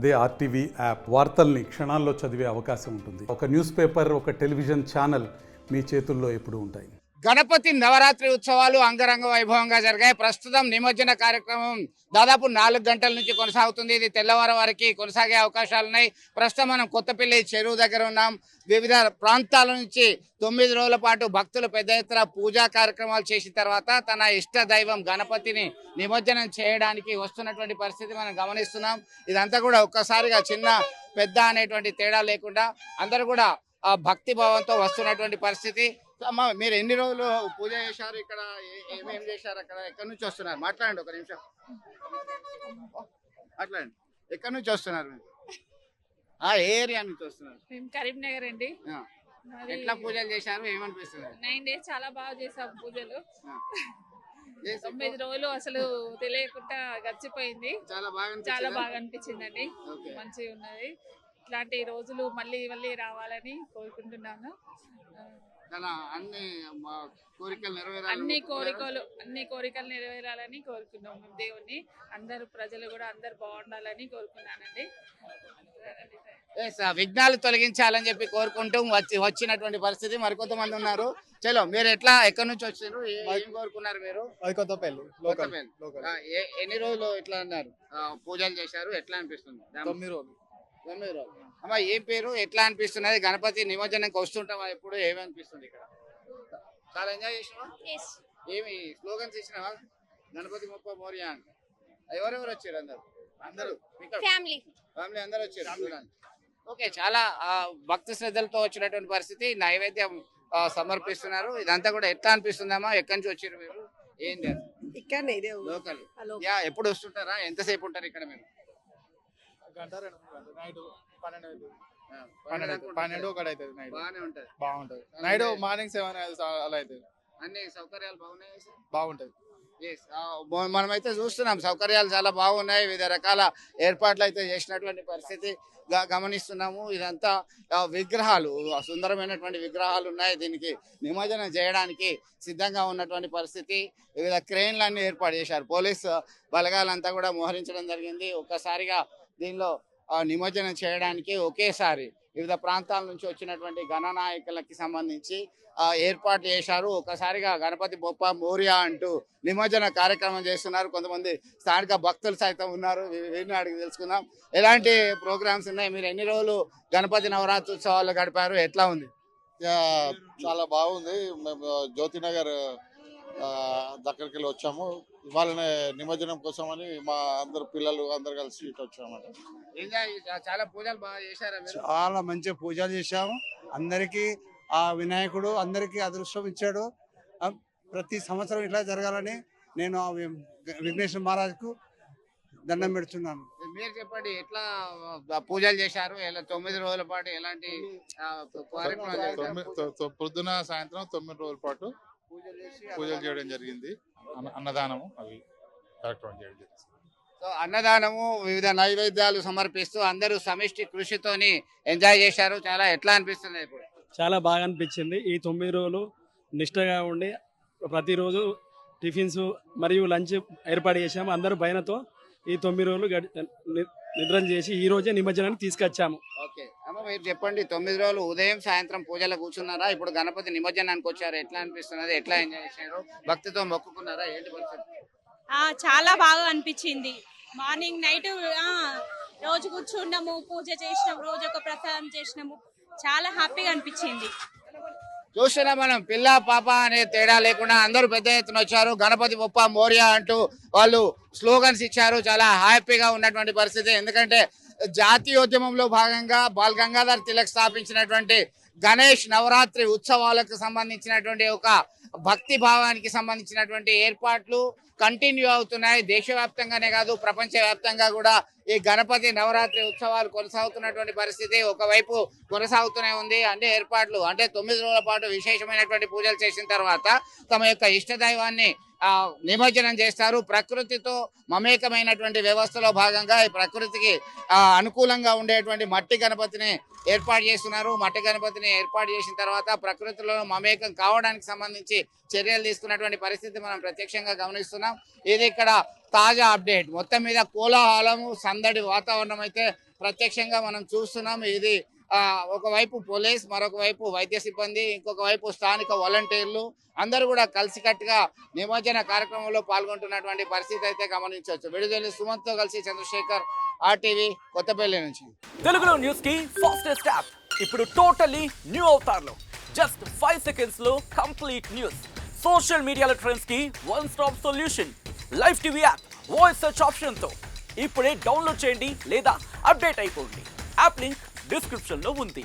అదే RTV app వార్తల్ని క్షణాల్లో చదివే అవకాశం ఉంటుంది. ఒక న్యూస్ పేపర్, ఒక టెలివిజన్ ఛానల్ మీ చేతుల్లో ఎప్పుడూ ఉంటాయి. గణపతి నవరాత్రి ఉత్సవాలు అంగరంగ వైభవంగా జరిగాయి. ప్రస్తుతం నిమజ్జన కార్యక్రమం దాదాపు 4 గంటల నుంచి కొనసాగుతుంది. ఇది తెల్లవారు వారికి కొనసాగే అవకాశాలున్నాయి. ప్రస్తుతం మనం కొత్తపల్లి చెరువు దగ్గర ఉన్నాం. వివిధ ప్రాంతాల నుంచి 9 రోజుల పాటు భక్తులు పెద్ద ఎత్తున పూజా కార్యక్రమాలు చేసిన తర్వాత తన ఇష్ట దైవం గణపతిని నిమజ్జనం చేయడానికి వస్తున్నటువంటి పరిస్థితి మనం గమనిస్తున్నాం. ఇదంతా కూడా ఒక్కసారిగా చిన్న పెద్ద అనేటువంటి తేడా లేకుండా అందరూ కూడా భక్తి భావంతో వస్తున్నటువంటి పరిస్థితి. అమ్మ, మీరు ఎన్ని రోజులు పూజ చేశారు? ఇక్కడ ఏమేమి చేశారు? అక్కడ ఎక్కడి నుంచి వస్తున్నారు? మాట్లాడండి ఒక నిమిషం. మాట్లాడండి. ఎక్కడి నుంచి వస్తున్నారు మీరు? ఏ ఏరియా నుంచి వస్తున్నారు? మేము కరీంనగర్ అండి. ఎట్లా పూజలు చేశారు? ఏమనిపిస్తుంది? 9 days చాలా బాగా చేసాం పూజలు. 9 రోజులు అసలు తెలియకుండా గడిచిపోయింది. చాలా బాగా అనిపించిందండి. మంచిగా ఉన్నది. ఇట్లాంటి రోజులు మళ్ళీ మళ్ళీ రావాలని కోరుకుంటున్నాను. అన్ని కోరికలు నెరవేరాలని కోరుకున్నాం మేము దేవుణ్ణి. అందరు ప్రజలు కూడా అందరు బాగుండాలని కోరుకున్నానండి. విఘ్నాలు తొలగించాలని చెప్పి కోరుకుంటూ వచ్చినటువంటి పరిస్థితి. మరికొంతమంది ఉన్నారు. చలో, మీరు ఎక్కడి నుంచి వచ్చారు? ఏం కోరుకున్నారు మీరు? కొత్తపల్లి. ఎన్ని రోజులు ఎట్లా అన్నారు? పూజలు చేశారు. ఎట్లా అనిపిస్తుంది? 9 రోజులు. 9 రోజులు. అమ్మా, ఏం పేరు? ఎట్లా అనిపిస్తున్నది? గణపతి నిమజ్జనంకి వస్తుంటావా? ఎప్పుడు ఏమనిపిస్తుంది ఇక్కడ? చాలా ఎంజాయ్ చేసినావా? ఏమి స్లోగన్స్ ఇచ్చినావా? గణపతి మొప్ప మోరియా అని. ఎవరెవరు వచ్చారు? అందరూ ఫ్యామిలీ అందరూ వచ్చారు. ఓకే, చాలా భక్తి శ్రద్ధలతో వచ్చినటువంటి పరిస్థితి. నైవేద్యం సమర్పిస్తున్నారు. ఇదంతా కూడా ఎట్లా అనిపిస్తుందమ్మా? ఎక్కడి నుంచి వచ్చారు మీరు? ఏం చేస్తారు? లోకల్. ఎప్పుడు వస్తుంటారా? ఎంతసేపు ఉంటారు ఇక్కడ మీరు? 12 ఒకటి అవుతుంది. నైట్ బాగానే ఉంటది. బాగుంటది. నైట్ మార్నింగ్ 7 అలా అవుతుంది. అన్ని సౌకర్యాలు బాగున్నాయి. బాగుంటది. మనమైతే చూస్తున్నాం, సౌకర్యాలు చాలా బాగున్నాయి. వివిధ రకాల ఏర్పాట్లు అయితే చేసినటువంటి పరిస్థితి గమనిస్తున్నాము. ఇదంతా విగ్రహాలు, సుందరమైనటువంటి విగ్రహాలు ఉన్నాయి. దీనికి నిమజ్జనం చేయడానికి సిద్ధంగా ఉన్నటువంటి పరిస్థితి. వివిధ క్రేన్లన్నీ ఏర్పాటు చేశారు. పోలీసు బలగాలంతా కూడా మోహరించడం జరిగింది. ఒక్కసారిగా దీనిలో నిమజ్జనం చేయడానికి ఒకేసారి వివిధ ప్రాంతాల నుంచి వచ్చినటువంటి గణనాయకులకి సంబంధించి ఏర్పాటు చేశారు. ఒకసారిగా గణపతి బొప్ప మోరియా అంటూ నిమజ్జన కార్యక్రమం చేస్తున్నారు. కొంతమంది స్థానిక భక్తులు సైతం ఉన్నారు. వీరిని అడిగి తెలుసుకుందాం. ఎలాంటి ప్రోగ్రామ్స్ ఉన్నాయి? మీరు ఎన్ని రోజులు గణపతి నవరాత్రి ఉత్సవాలు గడిపారు? ఎట్లా ఉంది? చాలా బాగుంది. మేము జ్యోతినగర్ దగ్గరికి వెళ్ళి వచ్చాము. ఇవాళనే నిమజ్జనం కోసం అని మా అందరు పిల్లలు అందరు కలిసి ఇటు వచ్చామన్నమాట. చాలా పూజలు బాగా చేశారా? చాలా మంచిగా పూజలు చేశాము. అందరికీ ఆ వినాయకుడు అందరికీ అదృష్టం ఇచ్చాడు. ప్రతి సంవత్సరం ఇట్లా జరగాలని నేను విఘ్నేశ్వర మహారాజ్కు దండం పెడుతున్నాను. మీరు చెప్పండి, ఎట్లా పూజలు చేశారు? 9 రోజుల పాటు ఎలాంటి పొద్దున సాయంత్రం 9 రోజుల పాటు పూజలు చేయడం జరిగింది. అన్నదానము అవి కార్యక్రమం చేయడం జరిగింది. సో అన్నదానము, వివిధ నైవేద్యాలు సమర్పిస్తూ అందరూ సమిష్టి కృషితోని ఎంజాయ్ చేశారు. చాలా ఎట్లా అనిపిస్తుంది ఇప్పుడు? చాలా బాగా అనిపించింది. ఈ 9 రోజులు నిష్ఠగా ఉండి ప్రతిరోజు టిఫిన్స్ మరియు లంచ్ ఏర్పాటు చేశాము. అందరూ భయనతో ఈ 9 రోజులు నిద్ర చేసి ఈ రోజే నిమజ్జనానికి తీసుకొచ్చాము. ఓకే అమ్మ, మీరు చెప్పండి, 9 రోజులు ఉదయం సాయంత్రం పూజలు కూర్చున్నారా? ఇప్పుడు గణపతి నిమజ్జనానికి వచ్చారు. ఎట్లా అనిపిస్తున్నది? ఎట్లా ఎంజాయ్ చేశారు? భక్తితో మొక్కుకున్నారా? ఏంటి పరిస్థితి? చాలా బాగా అనిపించింది. మార్నింగ్ నైట్ రోజు కూర్చున్నాము, పూజ చేసినాము, రోజు ఒక ప్రసాదం చేసినాము. చాలా హ్యాపీగా అనిపించింది. చూస్తున్నా మనం, పిల్ల పాప అనే తేడా లేకుండా అందరూ పెద్ద ఎత్తున వచ్చారు. గణపతి బొప్ప మోరియా అంటూ వాళ్ళు స్లోగన్స్ ఇచ్చారు. చాలా హ్యాపీగా ఉన్నటువంటి పరిస్థితి. ఎందుకంటే జాతీయోద్యమంలో భాగంగా బాల్ గంగాధర్ తిలక్ స్థాపించినటువంటి గణేష్ నవరాత్రి ఉత్సవాలకు సంబంధించినటువంటి ఒక భక్తి భావానికి సంబంధించినటువంటి ఏర్పాట్లు కంటిన్యూ అవుతున్నాయి. దేశవ్యాప్తంగానే కాదు, ప్రపంచవ్యాప్తంగా కూడా ఈ గణపతి నవరాత్రి ఉత్సవాలు కొనసాగుతున్నటువంటి పరిస్థితి ఒకవైపు కొనసాగుతూనే ఉంది. అన్ని ఏర్పాట్లు అంటే 9 రోజుల పాటు విశేషమైనటువంటి పూజలు చేసిన తర్వాత తమ యొక్క ఇష్టదైవాన్ని నిమజ్జనం చేస్తారు. ప్రకృతితో మమేకమైనటువంటి వ్యవస్థలో భాగంగా ఈ ప్రకృతికి అనుకూలంగా ఉండేటువంటి మట్టి గణపతిని ఏర్పాటు చేస్తున్నారు. మట్టి గణపతిని ఏర్పాటు చేసిన తర్వాత ప్రకృతిలో మమేకం కావడానికి సంబంధించి చర్యలు తీసుకున్నటువంటి పరిస్థితి మనం ప్రత్యక్షంగా గమనిస్తున్నాం. ఇది ఇక్కడ తాజా అప్డేట్. మొత్తం మీద కోలాహలము సందడి వాతావరణం అయితే ప్రత్యక్షంగా మనం చూస్తున్నాం. ఇది ఒకవైపు పోలీస్, మరొక వైపు వైద్య సిబ్బంది, ఇంకొక వైపు స్థానిక వాలంటీర్లు అందరూ కూడా కలిసికట్టుగా నిమజ్జన కార్యక్రమంలో పాల్గొంటున్నటువంటి పరిస్థితి అయితే గమనించవచ్చు. విడుదల సుమంత్తో కలిసి చంద్రశేఖర్, RTV, కొత్తపల్లి నుంచి. తెలుగులో న్యూస్ కి ఫాస్టెస్ట్ యాప్ ఇప్పుడు టోటల్లీ న్యూ అవతార్లో జస్ట్ 5 సెకండ్స్ లో కంప్లీట్ న్యూస్. సోషల్ మీడియాలో ట్రెండ్స్ కి one stop solution. Live TV app voice search option తో ఇప్పుడే డౌన్లోడ్ చేయండి లేదా అప్డేట్ అయిపోండి. యాప్ లింక్ డిస్క్రిప్షన్ లో ఉంది.